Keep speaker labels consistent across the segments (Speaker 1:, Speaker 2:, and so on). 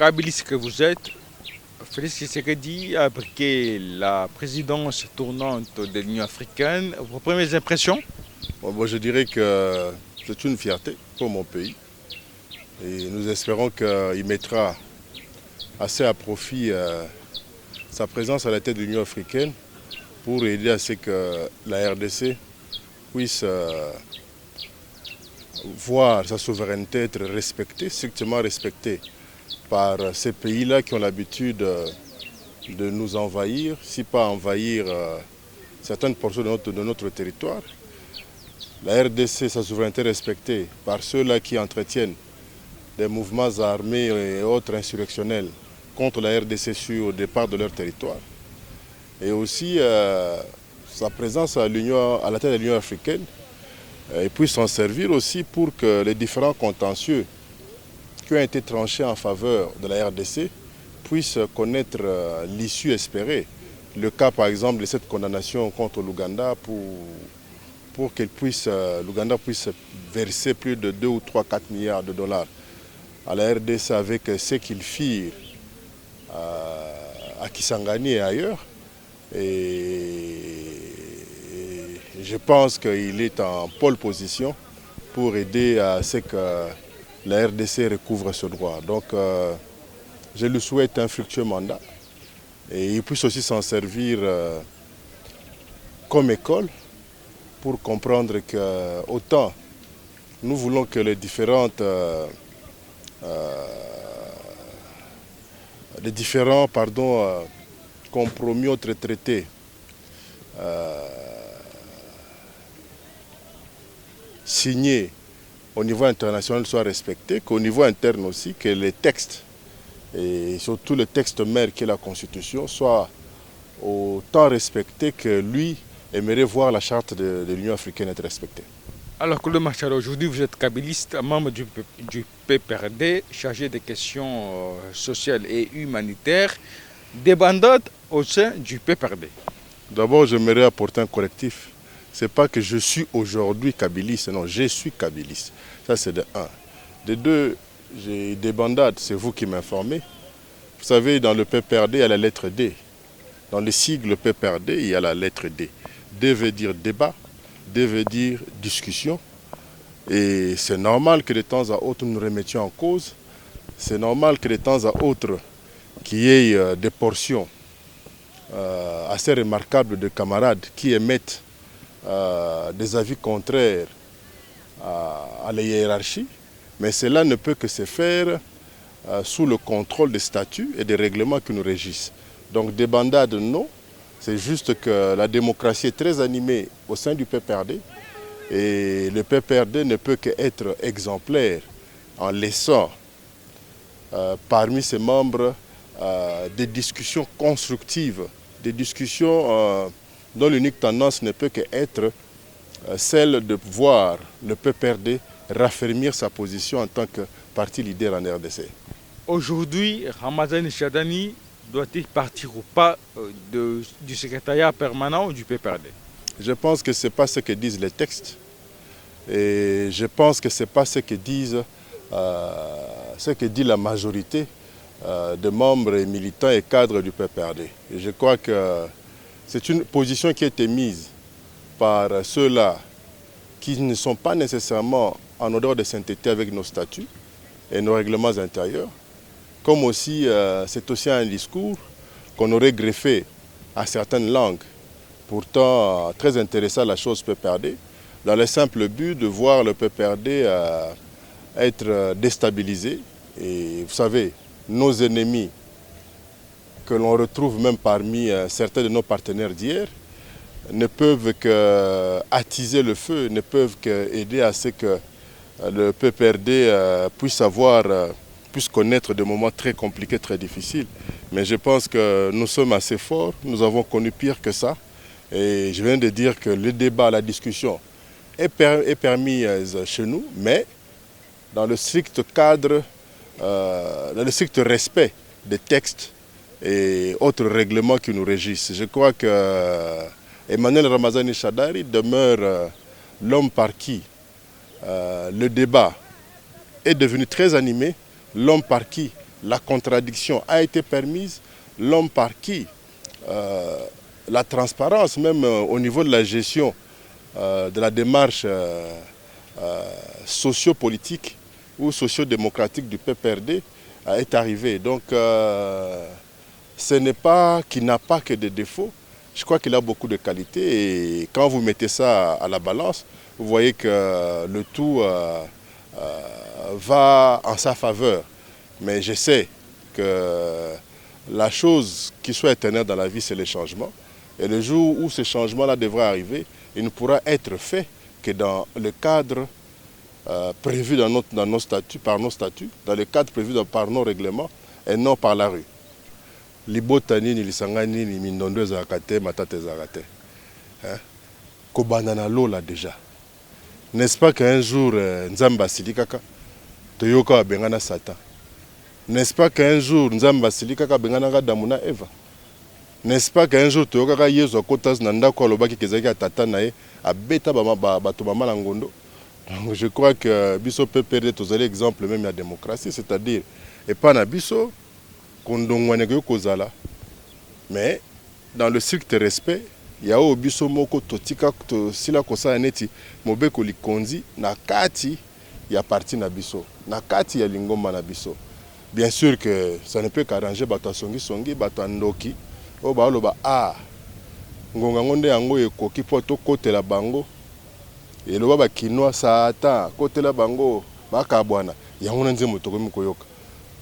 Speaker 1: Kabylie que vous êtes, Félix Tshisekedi a pris la présidence tournante de l'Union africaine. Vos premières impressions?
Speaker 2: Bon, moi, je dirais que c'est une fierté pour mon pays et nous espérons qu'il mettra assez à profit sa présence à la tête de l'Union africaine pour aider à ce que la RDC puisse voir sa souveraineté être respectée, strictement respectée par ces pays-là qui ont l'habitude de nous envahir, si pas envahir certaines portions de notre territoire. La RDC, sa souveraineté respectée par ceux-là qui entretiennent des mouvements armés et autres insurrectionnels contre la RDC au départ de leur territoire. Et aussi sa présence à la tête de l'Union africaine et puisse s'en servir aussi pour que les différents contentieux qui ont été tranchés en faveur de la RDC puissent connaître l'issue espérée. Le cas par exemple de cette condamnation contre l'Ouganda pour que l'Ouganda puisse verser plus de 2 ou 3, 4 milliards de dollars à la RDC avec ce qu'ils firent à Kisangani et ailleurs. Et je pense qu'il est en pole position pour aider à ce que la RDC recouvre ce droit. Donc je lui souhaite un fructueux mandat et il puisse aussi s'en servir comme école pour comprendre que autant nous voulons que les différents compromis autres traités signés au niveau international soient respectés, qu'au niveau interne aussi, que les textes, et surtout le texte mère qui est la Constitution, soient autant respectés que lui aimerait voir la charte de l'Union africaine être respectée.
Speaker 1: Alors, Koulou Machar, aujourd'hui vous êtes kabyliste, membre du PPRD, chargé des questions sociales et humanitaires, débandade au sein du PPRD.
Speaker 2: D'abord, j'aimerais apporter un correctif. Ce n'est pas que je suis aujourd'hui kabyliste, non, je suis kabyliste. Ça, c'est de un. De deux, j'ai des bandades, c'est vous qui m'informez. Vous savez, dans le PPRD, il y a la lettre D. Dans le sigle PPRD, il y a la lettre D. D veut dire débat, D veut dire discussion. Et c'est normal que de temps à autre, nous nous remettions en cause. C'est normal que de temps à autre, qu'il y ait des portions assez remarquables de camarades qui émettent des avis contraires à la hiérarchie, mais cela ne peut que se faire sous le contrôle des statuts et des règlements qui nous régissent. Donc des bandades, non. C'est juste que la démocratie est très animée au sein du PPRD et le PPRD ne peut qu'être exemplaire en laissant parmi ses membres des discussions constructives, des discussions dont l'unique tendance ne peut qu'être celle de voir le PPRD raffermir sa position en tant que parti leader en RDC.
Speaker 1: Aujourd'hui, Ramazani Chadani doit-il partir ou pas du secrétariat permanent du PPRD?
Speaker 2: Je pense que ce n'est pas ce que disent les textes et je pense que ce n'est pas ce que dit la majorité de membres et militants et cadres du PPRD. Et je crois que c'est une position qui a été mise par ceux-là qui ne sont pas nécessairement en odeur de sainteté avec nos statuts et nos règlements intérieurs, comme aussi c'est aussi un discours qu'on aurait greffé à certaines langues, pourtant très intéressant à la chose PPRD, dans le simple but de voir le PPRD être déstabilisé. Et vous savez, nos ennemis, que l'on retrouve même parmi certains de nos partenaires d'hier, ne peuvent qu'attiser le feu, ne peuvent qu'aider à ce que le PPRD puisse connaître des moments très compliqués, très difficiles. Mais je pense que nous sommes assez forts, nous avons connu pire que ça. Et je viens de dire que le débat, la discussion est permise chez nous, mais dans le strict cadre, dans le strict respect des textes et autres règlements qui nous régissent. Je crois que Emmanuel Ramazani Shadary demeure l'homme par qui le débat est devenu très animé, l'homme par qui la contradiction a été permise, l'homme par qui la transparence, même au niveau de la gestion de la démarche sociopolitique ou socio-démocratique du PPRD est arrivé. Donc ce n'est pas qu'il n'a pas que des défauts, je crois qu'il a beaucoup de qualités et quand vous mettez ça à la balance, vous voyez que le tout va en sa faveur. Mais je sais que la chose qui soit éternelle dans la vie, c'est le changement. Et le jour où ce changement-là devra arriver, il ne pourra être fait que dans le cadre prévu dans nos statuts, par nos statuts, dans le cadre prévu par nos règlements, et non par la rue. Libota nini lisanga nini mindondo ezalaka te matata ezalaka te. Kobanda na lola déjà. N'est-ce pas qu'un jour Nzambe asilikaka toyoka bengana Satan. N'est-ce pas qu'un jour Nzambe asilikaka bengana Adamu na Eva. N'est-ce pas qu'un jour toyoka Yesu akotasi na ndako alobaki kezaki atata na ye abeta bato mama na ngondo. Donc je crois que biso PPRD tozali exemple même la démocratie, c'est-à-dire et pas na biso kondongwaneko kozala. Mais dans le strict respect, il y a biso moko totika sila kosala neti mobeko likonzi na kati ya parti na biso, na kati ya lingomba na biso. Bien sûr que ça ne peut qu'arranger bato songi bato ndoki o ba loba ngonga ngonde yango ekoki po to kotela bango et loba ba kinoa Satan kotela bango bakabwana yango na nzembo tokomi koyoka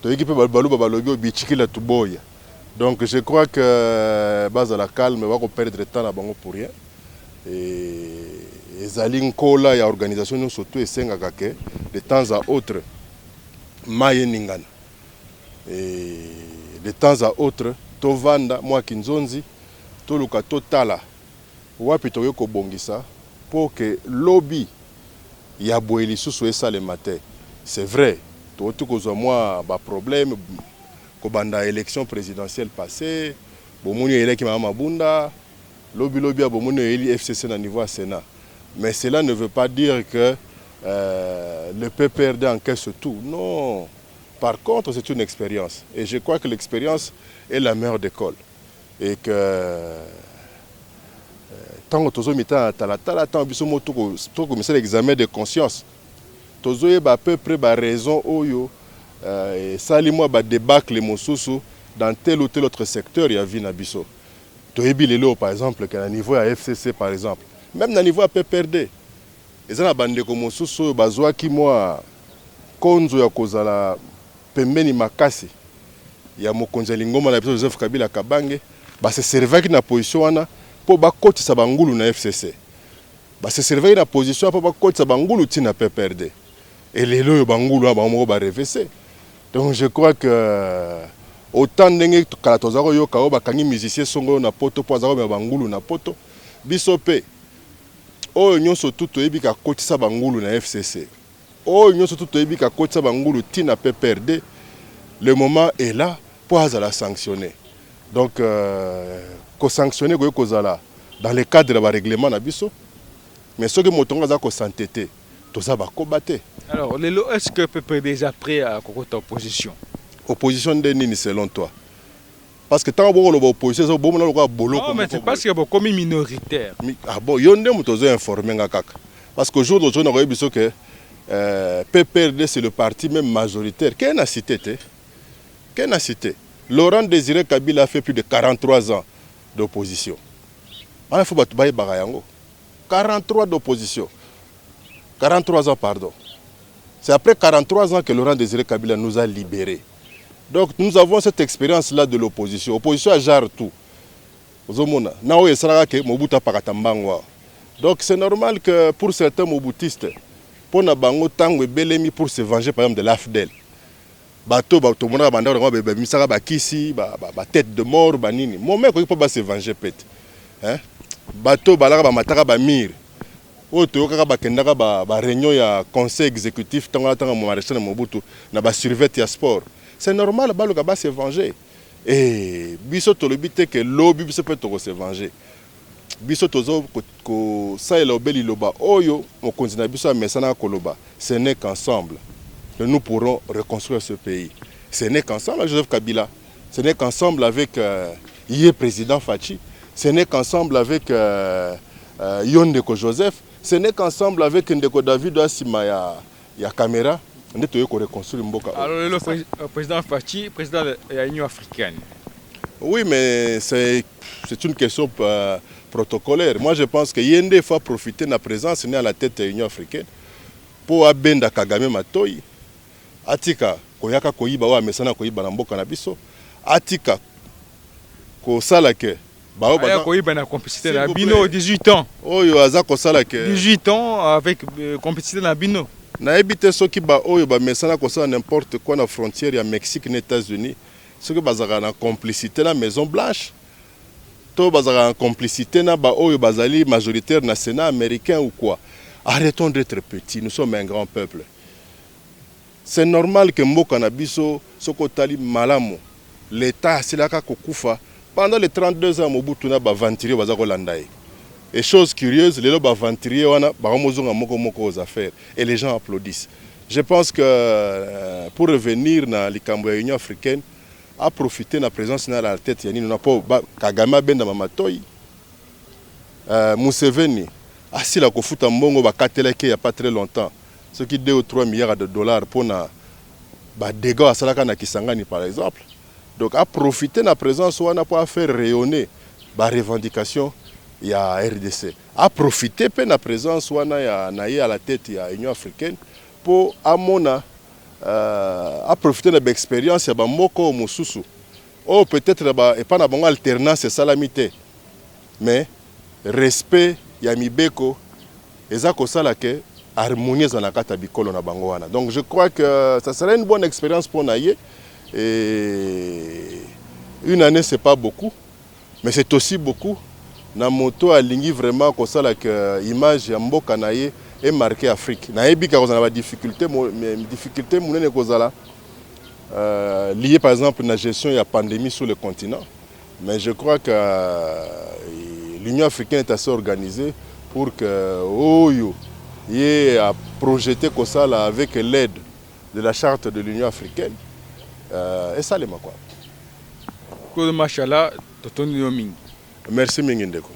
Speaker 2: to équipe baluba balobi obichikila tuboya. Donc je crois que base à la calme va perdre de temps na bango pour rien et ezali nkola ya organisation nous surtout esengaka ke de temps à autre maye ningana et de temps à autre tovanda mwa kinzonzi toluka totala wapi toye ko bongisa pour que lobby ya boeli susu esale matin. C'est vrai tout kozwa mwa ba problème kobanda élection présidentielle passée bomoni eleki mama bunda lobby a bomoni eli FCC na niveau à Sénat. Mais cela ne veut pas dire que le PPRD encaisse tout. Non. Par contre, c'est une expérience. Et je crois que l'expérience est la meilleure d'école. Et que tant que tu as l'examen de conscience, tu as à peu près raison et ça a débâcle dans tel ou tel autre secteur, il y a vu Nabiso. Tu as par exemple, qu'à niveau à FCC par exemple, même à niveau à PPRD. Et ça a bandé comme Mosusu, Bazoa qui moi, Konzo ya kozala pembeni makasi. Ya mokonzi lingoma na Joseph Kabila Kabange, ba se servaki na position wana po ba kotisa bangulu na FCC. Ba se servaki na position po ba kotisa bangulu tina PPRD. Et les loyo bangulu ba mo ba RVC. Donc je crois que autant ndenge kala tozako yo ka ba kangi musicien songo na poto po azako ba bangulu na poto bisope. Oyo nyonso tuto ebika kotisa bangulu na FCC. Oyo nyonso tuto ebika kotisa bangulu tina PPRD. Le moment est là pour la sanctionner. Donc, ko sanctionner dans le cadre de règlement na biso. Mais ce que motonga za ko s'entêter, to za ba kobater.
Speaker 1: Alors, est-ce que PPRD est déjà prêt à côté opposition?
Speaker 2: Opposition de nini selon toi? Parce que tant que l'opposition, c'est bon,
Speaker 1: non, mais c'est parce que c'est comme minoritaire.
Speaker 2: Ah bon, il y a des gens informés. Parce qu'aujourd'hui, on a vu que PPRD, c'est le parti même majoritaire. Quelle a cité? Quelle a cité? Laurent Désiré Kabila a fait plus de 43 ans d'opposition. Il faut battre 43 d'opposition. 43 ans, pardon. C'est après 43 ans que Laurent Désiré Kabila nous a libérés. Donc nous avons cette expérience-là de l'opposition. L'opposition a gère tout. Donc c'est normal que pour certains mobutistes, pour se venger par exemple de l'AFDEL, bato mona banda ko ba misaka ba kisi ba tête de mort ba nini mo mec ko pas se venger pète hein bato balaka ba mataka ba mir o to kaka ba kendaka ba réunion ya conseil exécutif tanga mo maréchal Mobutu na ba surveiller ya sport. C'est normal baloka ba se venger et biso to lobité que lobby biso peut to se venger biso tozo ko ça et lobeli loba oyo on continue biso mesana koloba ce n'est qu'ensemble que nous pourrons reconstruire ce pays. Ce n'est qu'ensemble avec Joseph Kabila. Ce n'est qu'ensemble avec le président Fachi. Ce n'est qu'ensemble avec Yondeko Joseph. Ce n'est qu'ensemble avec Ndeko David Asima ya Caméra.
Speaker 1: Alors le président Fachi, président de l'Union africaine.
Speaker 2: Oui, mais c'est une question protocolaire. Moi, je pense que Yende faut profiter de la présence à la tête de l'Union africaine pour abenda Kagame Matoi. Atika, koyaka koyiba wa mesana koyiba na mboka na biso. Atika, ko salake.
Speaker 1: Aya koyiba na complicité na bino 18 ans.
Speaker 2: Oyo aza ko salake.
Speaker 1: 18 ans avec complicité na bino.
Speaker 2: Na ebite soki ba oyo ba mesana ko sala n'importe quoi na frontière ya Mexique et États-Unis. Soki bazaka na complicité na Maison Blanche. To bazaka na complicité na ba oyo bazali majoritaire na Sénat américain ou quoi. Arrêtons d'être petits, nous sommes un grand peuple. C'est normal que mboka na biso soko tali malamu. L'État asilaka kokufa pendant les 32 ans Mobutu na ba venturier bazako landaye. Et chose curieuse, les lobes aventuriers wana baramozonga moko aux affaires et les gens applaudissent. Je pense que pour revenir dans l'Ikambo de l'Union africaine, à profiter de la présence de la tête, il n'y a pas Kagame Benda Mamatoi, Museveni, assis la Kofuta Mbongo, il n'y a pas très longtemps, ce qui 2 ou 3 milliards de dollars pour les dégâts à Salaka na Kisangani par exemple. Donc à profiter de la présence, on a pas faire rayonner les revendications. Il y a RDC. À profiter de la présence à la tête de l'Union africaine pour à profiter de l'expérience de Moko Mosusu. Oh, peut-être et pas une alternance et salamité. Mais respect Yamibeko et Zako Salake harmonie dans la carte bicolo na bangoana. Donc je crois que ça serait une bonne expérience pour Naye. Et une année c'est pas beaucoup, mais c'est aussi beaucoup. Na moto alingi vraiment comme ça que image ya mboka na ye est marquée Afrique. Na ebika ko na difficulté munene kozala lié par exemple à la gestion de la pandémie sur le continent. Mais je crois que l'Union africaine est assez organisée pour que Oyo ait à projeter comme ça avec l'aide de la charte de l'Union africaine. Et ça les quoi.
Speaker 1: Claude Machala, Totoni Yomingi.
Speaker 2: Merci Mingindeko.